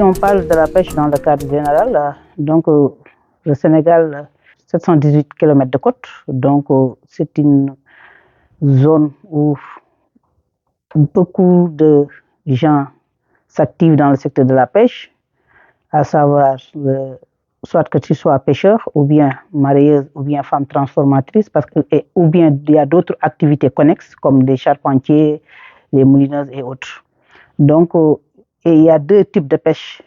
on parle de la pêche dans le cadre général, le Sénégal, 718 km de côte, c'est une zone où beaucoup de gens s'activent dans le secteur de la pêche, à savoir soit que tu sois pêcheur ou bien marieuse ou bien femme transformatrice, ou bien il y a d'autres activités connexes comme les charpentiers, les moulineuses et autres. Et il y a deux types de pêche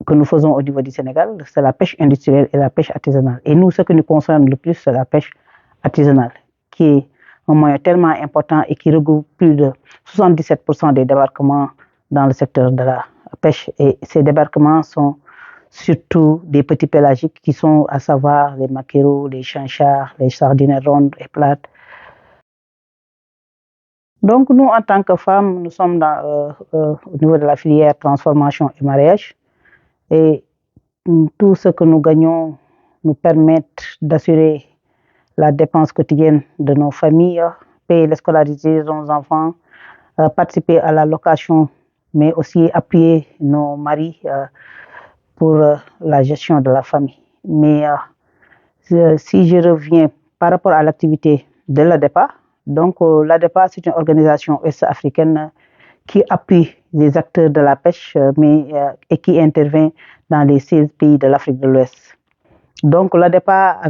que nous faisons au niveau du Sénégal, c'est la pêche industrielle et la pêche artisanale. Et nous, ce qui nous concerne le plus, c'est la pêche artisanale, qui est un moyen tellement important et qui regroupe plus de 77% des débarquements dans le secteur de la pêche. Et ces débarquements sont surtout des petits pélagiques qui sont à savoir les maquereaux, les chanchards, les sardines rondes et plates. Donc nous, en tant que femmes, nous sommes au niveau de la filière transformation et mariage. Et tout ce que nous gagnons nous permet d'assurer la dépense quotidienne de nos familles, payer la scolarité de nos enfants, participer à la location, mais aussi appuyer nos maris pour la gestion de la famille. Mais si je reviens par rapport à l'activité de l'ADEPA, l'ADEPA, c'est une organisation ouest-africaine qui appuie les acteurs de la pêche et qui intervient dans les 16 pays de l'Afrique de l'Ouest. Donc l'ADEPA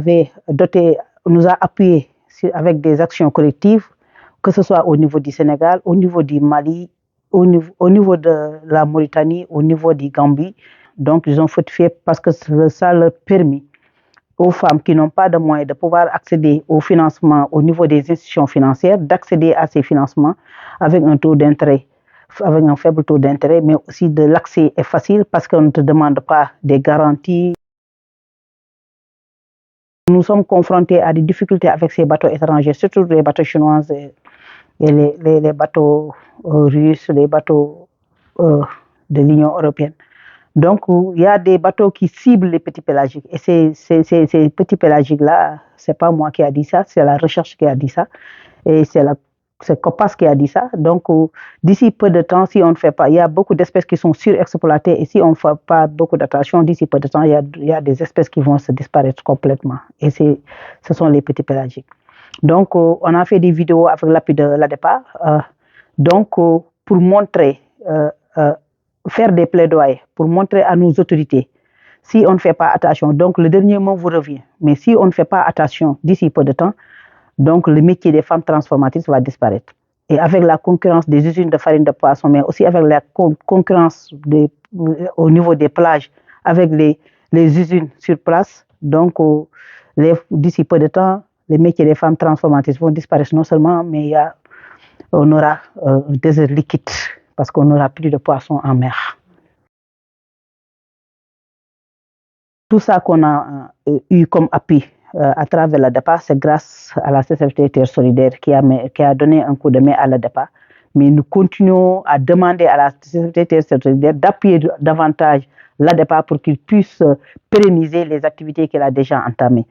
nous a appuyés avec des actions collectives, que ce soit au niveau du Sénégal, au niveau du Mali, au niveau de la Mauritanie, au niveau du Gambie. Donc ils ont fortifié parce que ça leur permet aux femmes qui n'ont pas de moyens de pouvoir accéder au financement au niveau des institutions financières, d'accéder à ces financements avec un faible taux d'intérêt, mais aussi de l'accès est facile parce qu'on ne te demande pas des garanties. Nous sommes confrontés à des difficultés avec ces bateaux étrangers, surtout les bateaux chinois et les bateaux russes, les bateaux de l'Union européenne. Donc, il y a des bateaux qui ciblent les petits pélagiques. Et ces petits pélagiques-là, ce n'est pas moi qui a dit ça, c'est la recherche qui a dit ça. Et c'est COPAS qui a dit ça. Donc, d'ici peu de temps, si on ne fait pas, il y a beaucoup d'espèces qui sont surexploitées. Et si on ne fait pas beaucoup d'attention, d'ici peu de temps, il y a des espèces qui vont se disparaître complètement. Et ce sont les petits pélagiques. Donc, on a fait des vidéos avec l'appui de l'ADEPA. Pour montrer, faire des plaidoyers, pour montrer à nos autorités, si on ne fait pas attention, donc le dernier mot vous revient. Mais si on ne fait pas attention d'ici peu de temps, donc le métier des femmes transformatrices va disparaître. Et avec la concurrence des usines de farine de poisson, mais aussi avec la concurrence au niveau des plages, avec les usines sur place, donc d'ici peu de temps, les métiers des femmes transformatrices vont disparaître non seulement, mais on aura un désert liquide parce qu'on n'aura plus de poissons en mer. Tout ça qu'on a eu comme appui à travers l'ADEPA, c'est grâce à la CCFT Terre Solidaire qui a donné un coup de main à l'ADEPA. Mais nous continuons à demander à la CCFT Terre Solidaire d'appuyer davantage l'ADEPA pour qu'il puisse pérenniser les activités qu'elle a déjà entamées.